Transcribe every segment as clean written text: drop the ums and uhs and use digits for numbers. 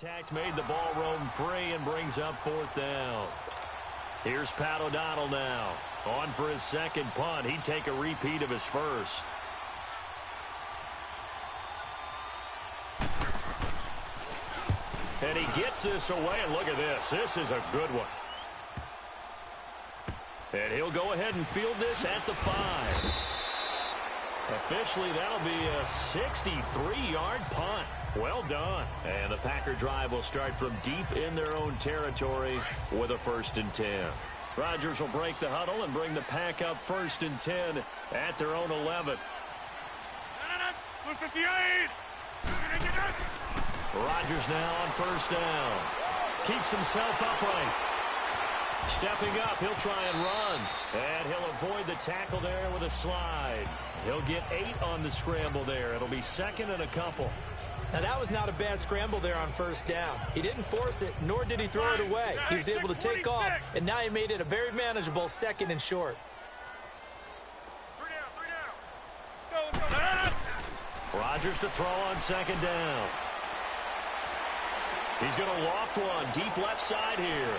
Contact made the ball roam free and brings up fourth down. Here's Pat O'Donnell now. On for his second punt. He'd take a repeat of his first. And he gets this away, and look at this. This is a good one. And he'll go ahead and field this at the 5. Officially, that'll be a 63-yard punt. Well done. And the Packer drive will start from deep in their own territory with a 1st and 10. Rodgers will break the huddle and bring the Pack up 1st and 10 at their own 11. Rodgers now on 1st down. Keeps himself upright. Stepping up, he'll try and run. And he'll avoid the tackle there with a slide. He'll get 8 on the scramble there. It'll be 2nd and a couple. Now, that was not a bad scramble there on 1st down. He didn't force it, nor did he throw it away. He was able to take off, and now he made it a very manageable 2nd and short. Rodgers to throw on 2nd down. He's going to loft one deep left side here.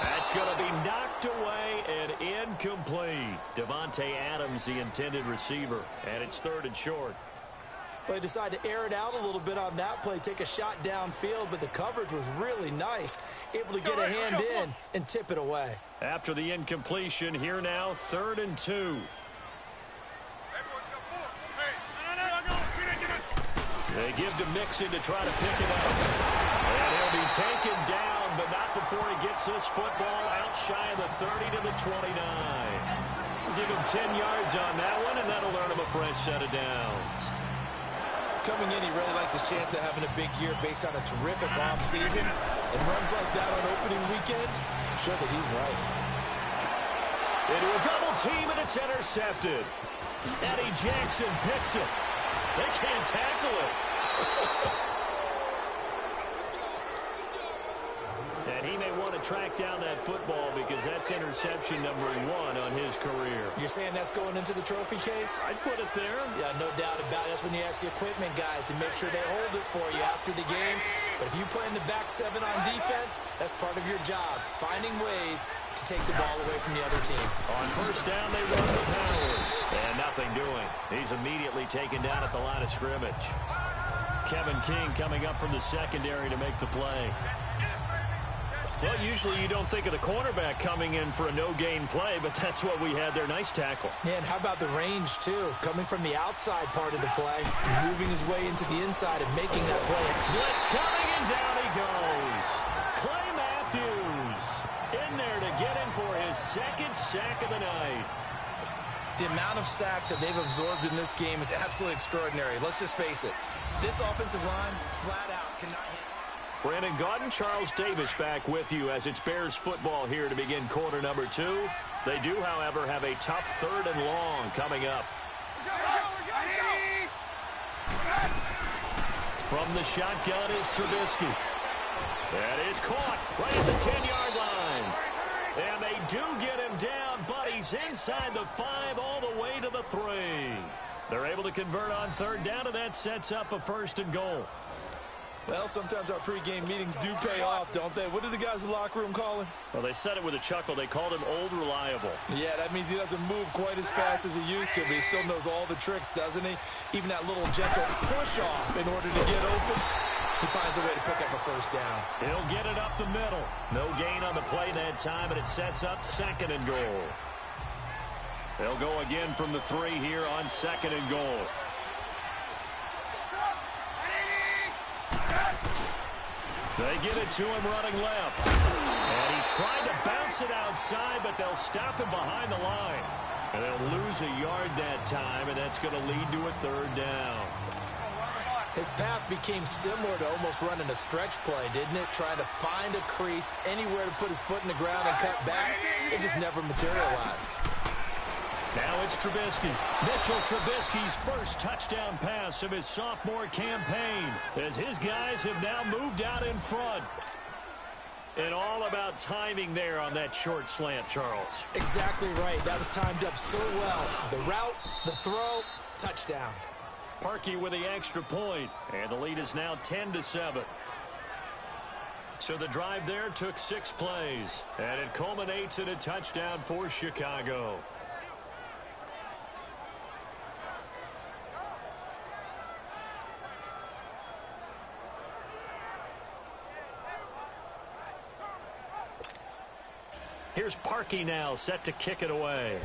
That's going to be knocked away and incomplete. Devontae Adams, the intended receiver, and it's 3rd and short. Well, he decided to air it out a little bit on that play, take a shot downfield, but the coverage was really nice. Able to get a hand in and tip it away. After the incompletion, here now, 3rd and 2. They give to Mixon to try to pick it up. And he'll be taken down, but not before he gets this football out shy of the 30 to the 29. Give him 10 yards on that one, and that'll earn him a fresh set of downs. Coming in, he really liked his chance of having a big year based on a terrific offseason. And runs like that on opening weekend show that he's right. Into a double team, and it's intercepted. Eddie Jackson picks it. They can't tackle it. And he may want to track down that football because that's interception number 1 on his career. You're saying that's going into the trophy case? I'd put it there. Yeah, no doubt about it. That's when you ask the equipment guys to make sure they hold it for you after the game. But if you play in the back 7 on defense, that's part of your job, finding ways to take the ball away from the other team. On 1st down, they run the power. And nothing doing. He's immediately taken down at the line of scrimmage. Kevin King coming up from the secondary to make the play. Well, usually you don't think of the cornerback coming in for a no-gain play, but that's what we had there. Nice tackle. Yeah, and how about the range, too? Coming from the outside part of the play, moving his way into the inside and making that play. Blitz coming, and down he goes. Clay Matthews in there to get him for his 2nd sack of the night. The amount of sacks that they've absorbed in this game is absolutely extraordinary. Let's just face it. This offensive line, flat out, cannot hit. Brandon Gaudin, Charles Davis back with you as it's Bears football here to begin quarter number 2. They do, however, have a tough 3rd and long coming up. From the shotgun is Trubisky. That is caught right at the 10-yard line. And they do get him down, but he's inside the 5 all the way to the 3. They're able to convert on 3rd down, and that sets up a 1st and goal. Well, sometimes our pregame meetings do pay off, don't they? What did the guys in the locker room call him? Well, they said it with a chuckle. They called him Old Reliable. Yeah, that means he doesn't move quite as fast as he used to, but he still knows all the tricks, doesn't he? Even that little gentle push-off in order to get open. He finds a way to pick up a 1st down. He'll get it up the middle. No gain on the play that time, and it sets up 2nd and goal. They'll go again from the 3 here on 2nd and goal. They give it to him running left. And he tried to bounce it outside, but they'll stop him behind the line. And they'll lose a yard that time, and that's going to lead to a 3rd down. His path became similar to almost running a stretch play, didn't it? Trying to find a crease, anywhere to put his foot in the ground and cut back. It just never materialized. Now it's Trubisky. Mitchell Trubisky's first touchdown pass of his sophomore campaign as his guys have now moved out in front. And all about timing there on that short slant, Charles. Exactly right. That was timed up so well. The route, the throw, touchdown. Parkey with the extra point, and the lead is now 10-7. So the drive there took 6 plays, and it culminates in a touchdown for Chicago. Here's Parkey now, set to kick it away.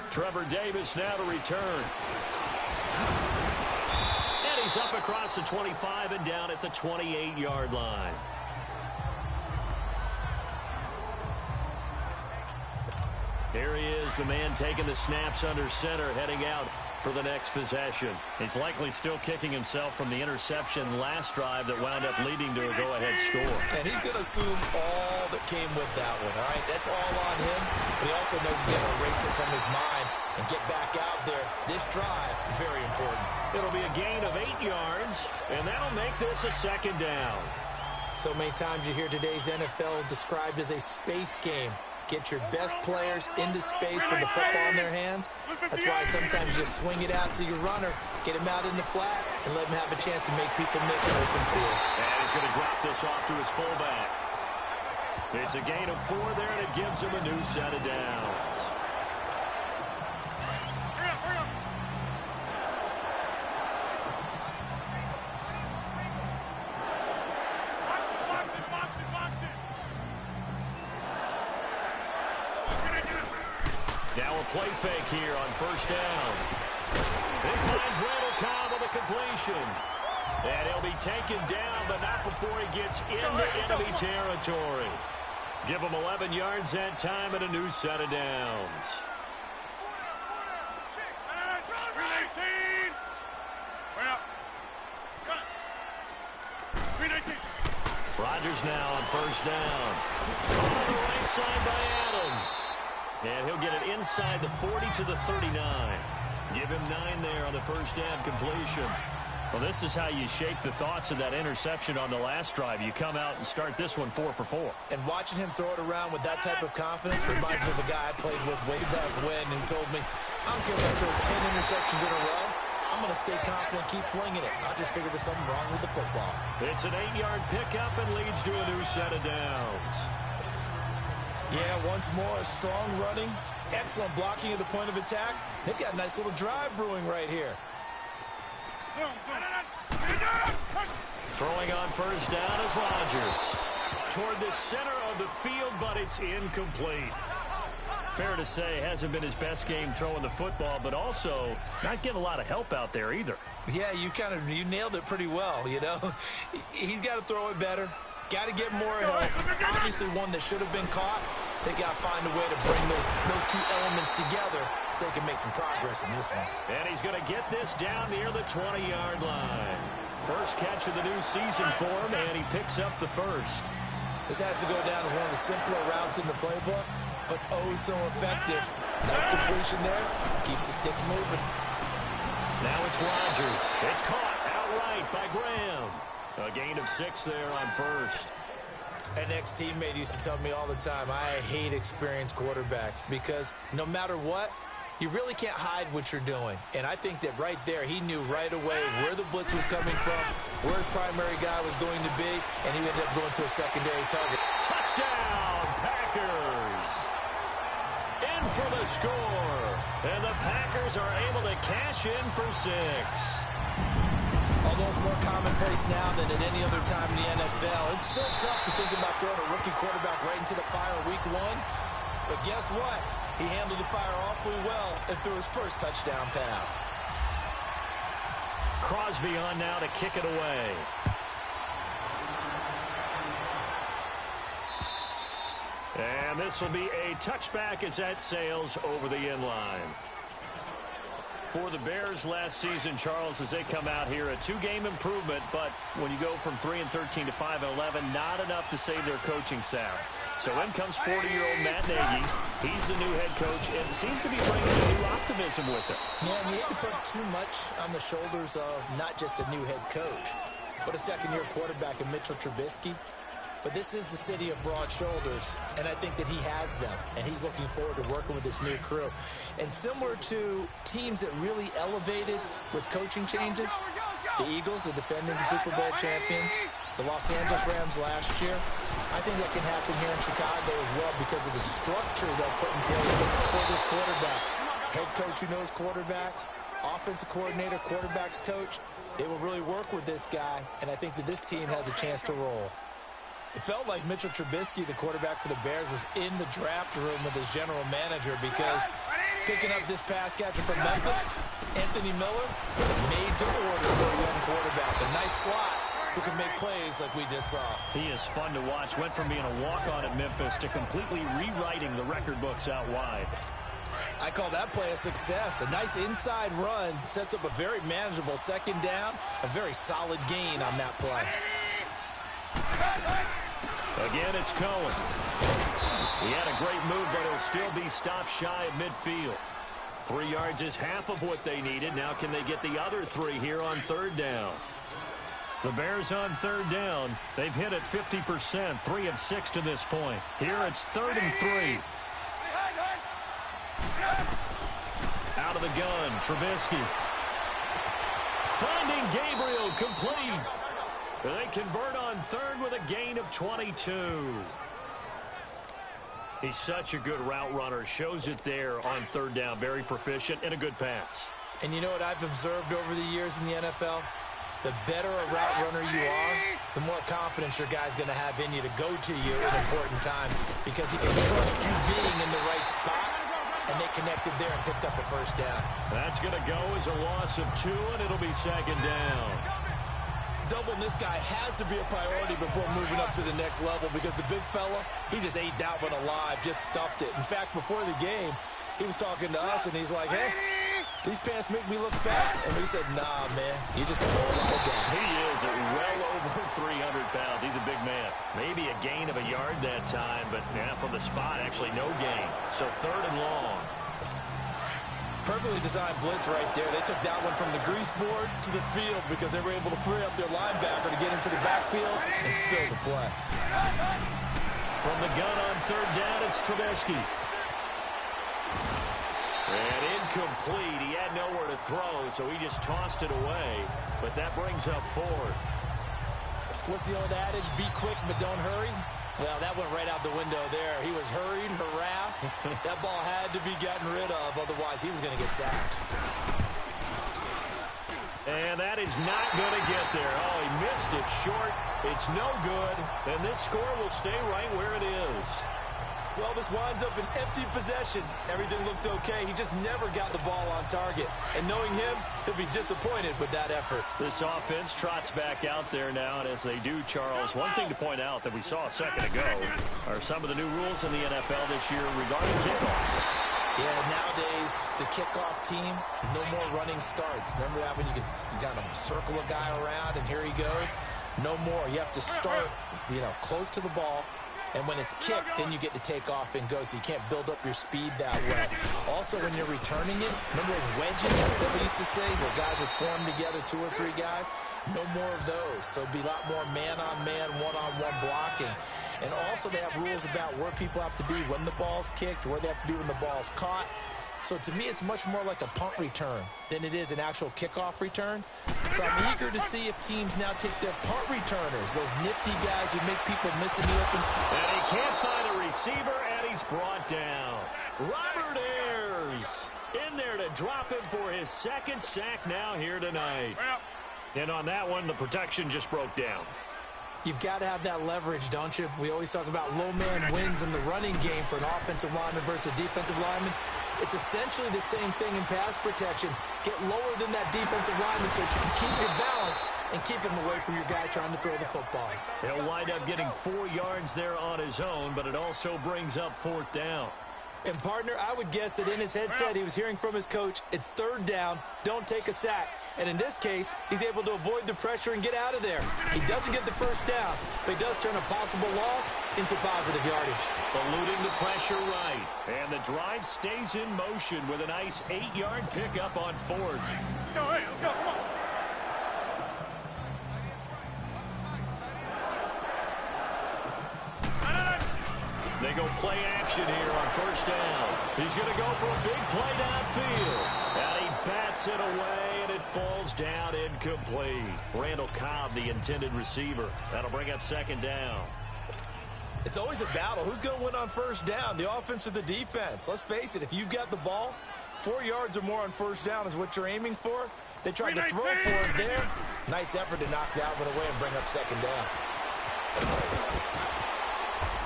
Trevor Davis now to return. And he's up across the 25 and down at the 28-yard line. Here he is, the man taking the snaps under center, heading out for the next possession. He's likely still kicking himself from the interception last drive that wound up leading to a go-ahead score. And he's going to assume all that came with that one, all right? That's all on him, but he also knows he's going to erase it from his mind and get back out there. This drive, very important. It'll be a gain of 8 yards, and that'll make this a second down. So many times you hear today's NFL described as a space game. Get your best players into space with the football in their hands. That's why sometimes you just swing it out to your runner, get him out in the flat, and let him have a chance to make people miss an open field. And he's going to drop this off to his fullback. It's a gain of 4 there, and it gives him a new set of downs. Now a play fake here on first down. He finds Randall Cobb with a completion. And he'll be taken down, but not before he gets into enemy territory. Give him 11 yards that time and a new set of downs. Rodgers now on first down. On the right side by Adams. And he'll get it inside the 40 to the 39. Give him 9 there on the first down completion. Well, this is how you shape the thoughts of that interception on the last drive. You come out and start this one 4 for 4. And watching him throw it around with that type of confidence reminds me of a guy I played with way back when who told me, I don't care if I throw 10 interceptions in a row. I'm going to stay confident and keep flinging it. I just figured there's something wrong with the football. It's an 8-yard pickup and leads to a new set of downs. Yeah, once more, a strong running, excellent blocking at the point of attack. They've got a nice little drive brewing right here. Throwing on first down is Rodgers. Toward the center of the field, but it's incomplete. Fair to say, hasn't been his best game throwing the football, but also not getting a lot of help out there either. Yeah, you nailed it pretty well, you know. He's got to throw it better. Got to get more help. Obviously one that should have been caught. They got to find a way to bring those two elements together so they can make some progress in this one. And he's going to get this down near the 20-yard line. First catch of the new season for him, and he picks up the first. This has to go down as one of the simpler routes in the playbook, but oh so effective. Nice completion there. Keeps the sticks moving. Now it's Rodgers. It's caught outright by Graham. A gain of 6 there on first. An ex-teammate used to tell me all the time, I hate experienced quarterbacks because no matter what, you really can't hide what you're doing. And I think that right there, he knew right away where the blitz was coming from, where his primary guy was going to be, and he ended up going to a secondary target. Touchdown, Packers! In for the score. And the Packers are able to cash in for 6. Although it's more commonplace now than at any other time in the NFL, it's still tough to think about throwing a rookie quarterback right into the fire in week 1. But guess what? He handled the fire awfully well and threw his first touchdown pass. Crosby on now to kick it away. And this will be a touchback as that sails over the end line. For the Bears last season, Charles, as they come out here, a 2-game improvement, but when you go from 3-13 to 5-11, not enough to save their coaching staff. So in comes 40-year-old Matt Nagy. He's the new head coach and seems to be bringing a new optimism with him. Yeah, and you hate to put too much on the shoulders of not just a new head coach, but a second-year quarterback in Mitchell Trubisky. But this is the city of broad shoulders, and I think that he has them, and he's looking forward to working with this new crew. And similar to teams that really elevated with coaching changes, The Eagles, the defending Super Bowl champions, the Los Angeles Rams last year. I think that can happen here in Chicago as well because of the structure they'll put in place for this quarterback. Head coach who knows quarterbacks, offensive coordinator, quarterbacks coach. They will really work with this guy, and I think that this team has a chance to roll. It felt like Mitchell Trubisky, the quarterback for the Bears, was in the draft room with his general manager because picking up this pass catcher from Memphis, Anthony Miller, made to order for a young quarterback. A nice slot who can make plays like we just saw. He is fun to watch. Went from being a walk-on at Memphis to completely rewriting the record books out wide. I call that play a success. A nice inside run sets up a very manageable second down, a very solid gain on that play. Again, it's Cohen. He had a great move, but he'll still be stopped shy of midfield. 3 yards is half of what they needed. Now can they get the other 3 here on third down? The Bears on third down. They've hit it 50%, 3 of 6 to this point. Here it's 3rd and 3. Out of the gun, Trubisky. Finding Gabriel, complete. They convert on third with a gain of 22. He's such a good route runner. Shows it there on third down. Very proficient and a good pass. And you know what I've observed over the years in the NFL? The better a route runner you are, the more confidence your guy's going to have in you to go to you in important times because he can trust you being in the right spot, and they connected there and picked up a first down. That's going to go as a loss of 2, and it'll be second down. Doubling this guy has to be a priority before moving up to the next level because the big fella, he just ate that one alive, just stuffed it. In fact, before the game, he was talking to us, and he's like, hey, these pants make me look fat. And we said, nah, man, you're just a whole lot of guy. He is at well over 300 pounds. He's a big man. Maybe a gain of a yard that time, but yeah, from the spot, actually no gain. So 3rd and long. Perfectly designed blitz right there. They took that one from the grease board to the field because they were able to free up their linebacker to get into the backfield and spill the play. From the gun on third down, it's Trubisky. And incomplete. He had nowhere to throw, so he just tossed it away. But that brings up 4th. What's the old adage? Be quick, but don't hurry. Well, that went right out the window there. He was hurried, harassed. That ball had to be gotten rid of, otherwise he was going to get sacked. And that is not going to get there. Oh, he missed it short. It's no good. And this score will stay right where it is. Well, this winds up an empty possession. Everything looked okay. He just never got the ball on target. And knowing him, he'll be disappointed with that effort. This offense trots back out there now, and as they do, Charles, one thing to point out that we saw a second ago are some of the new rules in the NFL this year regarding kickoffs. Yeah, nowadays, the kickoff team, no more running starts. Remember that when you kind of circle a guy around and here he goes? No more. You have to start, close to the ball. And when it's kicked, then you get to take off and go, so you can't build up your speed that way. Also, when you're returning it, remember those wedges that we used to say where guys would form together, 2 or 3 guys? No more of those. So it'd be a lot more man-on-man, one-on-one blocking. And also they have rules about where people have to be when the ball's kicked, where they have to be when the ball's caught. So to me, it's much more like a punt return than it is an actual kickoff return. So I'm eager to see if teams now take their punt returners, those nifty guys who make people miss in the open. And he can't find a receiver, and he's brought down. Robert Ayers in there to drop him for his 2nd sack now here tonight. And on that one, the protection just broke down. You've got to have that leverage, don't you? We always talk about low man wins in the running game for an offensive lineman versus a defensive lineman. It's essentially the same thing in pass protection. Get lower than that defensive lineman so that you can keep your balance and keep him away from your guy trying to throw the football. He'll wind up getting 4 yards there on his own, but it also brings up 4th down. And, partner, I would guess that in his headset he was hearing from his coach, it's 3rd down, don't take a sack. And in this case, he's able to avoid the pressure and get out of there. He doesn't get the first down, but he does turn a possible loss into positive yardage. Eluding the pressure right. And the drive stays in motion with a nice 8-yard pickup on 4th. Let's go, come on. They go play action here on 1st down. He's going to go for a big play downfield. And he bats it away, and it falls down incomplete. Randall Cobb, the intended receiver. That'll bring up second down. It's always a battle. Who's going to win on first down, the offense or the defense? Let's face it, if you've got the ball, 4 yards or more on first down is what you're aiming for. They tried to throw for it there. Nice effort to knock that one away and bring up second down.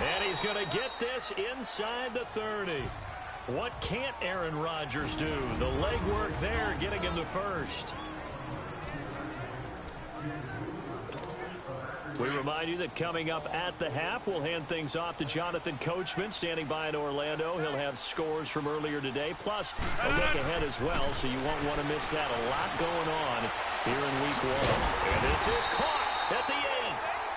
And he's going to get this inside the 30. What can't Aaron Rodgers do? The legwork there getting him to first. We remind you that coming up at the half, we'll hand things off to Jonathan Coachman, standing by in Orlando. He'll have scores from earlier today, plus a look ahead as well, so you won't want to miss that. A lot going on here in Week 1. And this is caught at the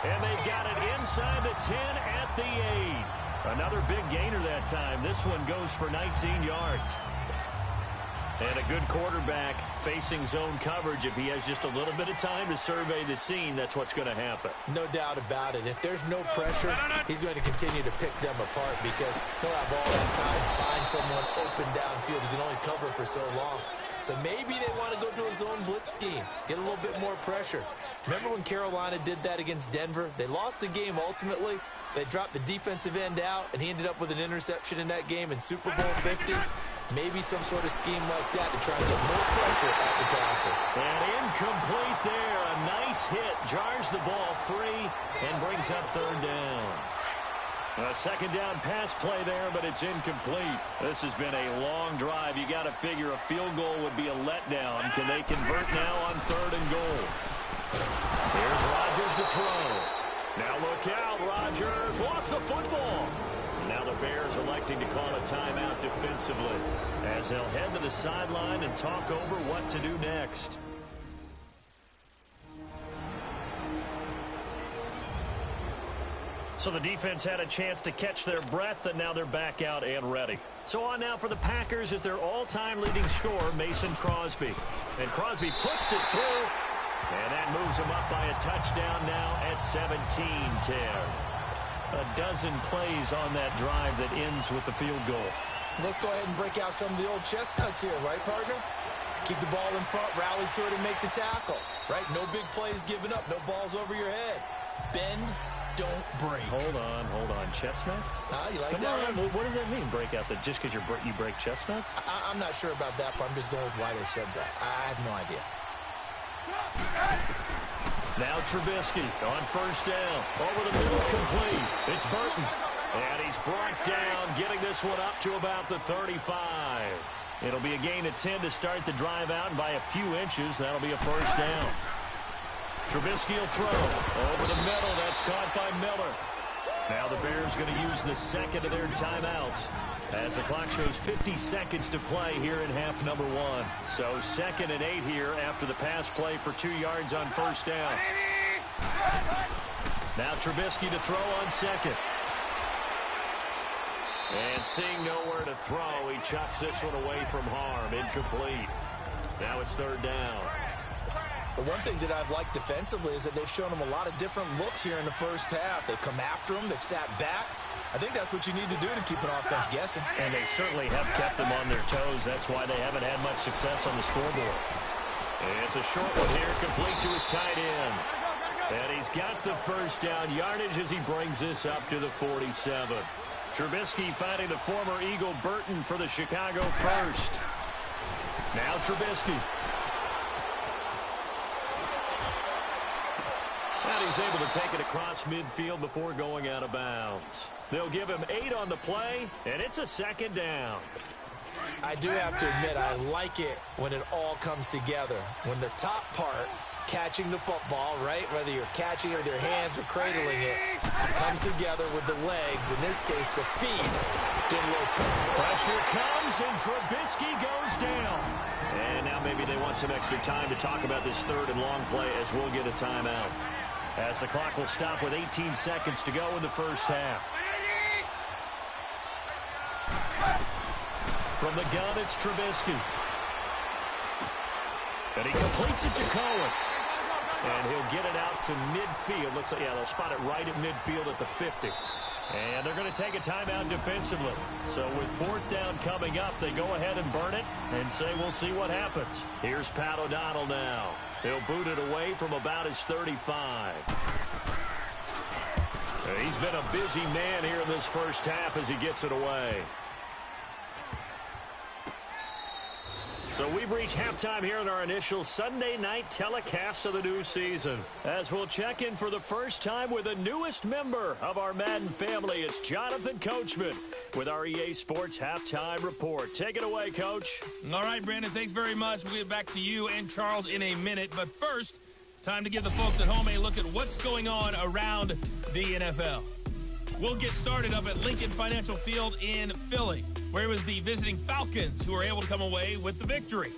8. And they've got it inside the 10 at the 8. Another big gainer that time. This one goes for 19 yards. And a good quarterback facing zone coverage. If he has just a little bit of time to survey the scene, that's what's going to happen. No doubt about it. If there's no pressure, he's going to continue to pick them apart because he'll have all that time to find someone open downfield. He can only cover for so long. So maybe they want to go to a zone blitz scheme, get a little bit more pressure. Remember when Carolina did that against Denver? They lost the game ultimately. They dropped the defensive end out, and he ended up with an interception in that game in Super Bowl 50. Maybe some sort of scheme like that to try and get more pressure at the passer. And incomplete there. A nice hit. Jars the ball free and brings up third down. A second down pass play there, but it's incomplete. This has been a long drive. You got to figure a field goal would be a letdown. Can they convert now on third and goal? Here's Rodgers to throw. Now look out, Rodgers lost the football. Now the Bears electing to call a timeout defensively as they'll head to the sideline and talk over what to do next. So the defense had a chance to catch their breath, and now they're back out and ready. So on now for the Packers is their all-time leading scorer, Mason Crosby. And Crosby puts it through, and that moves him up by a touchdown now at 17-10. A dozen plays on that drive that ends with the field goal. Let's go ahead and break out some of the old chestnuts here, right, partner? Keep the ball in front, rally to it, and make the tackle, right? No big plays given up, no balls over your head. Bend, don't break. Hold on. Chestnuts? You like Come that on, one? what does that mean, break out? Just because you break chestnuts? I'm not sure about that, but I'm just going with why they said that. I have no idea. Now Trubisky on first down. Over the middle, complete. It's Burton. And he's brought down, getting this one up to about the 35. It'll be a gain of 10 to start the drive out, and by a few inches, that'll be a first down. Trubisky will throw. Over the middle, that's caught by Miller. Now the Bears going to use the second of their timeouts as the clock shows 50 seconds to play here in half number 1. So 2nd and 8 here after the pass play for 2 yards on first down. Now Trubisky to throw on second. And seeing nowhere to throw, he chucks this one away from harm. Incomplete. Now it's third down. But one thing that I've liked defensively is that they've shown them a lot of different looks here in the first half. They've come after them. They've sat back. I think that's what you need to do to keep an offense guessing. And they certainly have kept them on their toes. That's why they haven't had much success on the scoreboard. It's a short one here, complete to his tight end. And he's got the first down yardage as he brings this up to the 47. Trubisky finding the former Eagle Burton for the Chicago first. Now Trubisky. And he's able to take it across midfield before going out of bounds. They'll give him 8 on the play, and it's a second down. I do have to admit, I like it when it all comes together. When the top part, catching the football, right, whether you're catching it with your hands or cradling it, comes together with the legs, in this case, the feet, doing a little turn. Pressure comes, and Trubisky goes down. And now maybe they want some extra time to talk about this third and long play as we'll get a timeout. As the clock will stop with 18 seconds to go in the first half. From the gun, it's Trubisky. And he completes it to Cohen. And he'll get it out to midfield. Looks like, yeah, they'll spot it right at midfield at the 50. And they're going to take a timeout defensively. So with fourth down coming up, they go ahead and burn it and say we'll see what happens. Here's Pat O'Donnell now. He'll boot it away from about his 35. He's been a busy man here in this first half as he gets it away. So we've reached halftime here in our initial Sunday night telecast of the new season. As we'll check in for the first time with the newest member of our Madden family, it's Jonathan Coachman with our EA Sports Halftime Report. Take it away, Coach. All right, Brandon, thanks very much. We'll get back to you and Charles in a minute. But first, time to give the folks at home a look at what's going on around the NFL. We'll get started up at Lincoln Financial Field in Philly, where it was the visiting Falcons who were able to come away with the victory.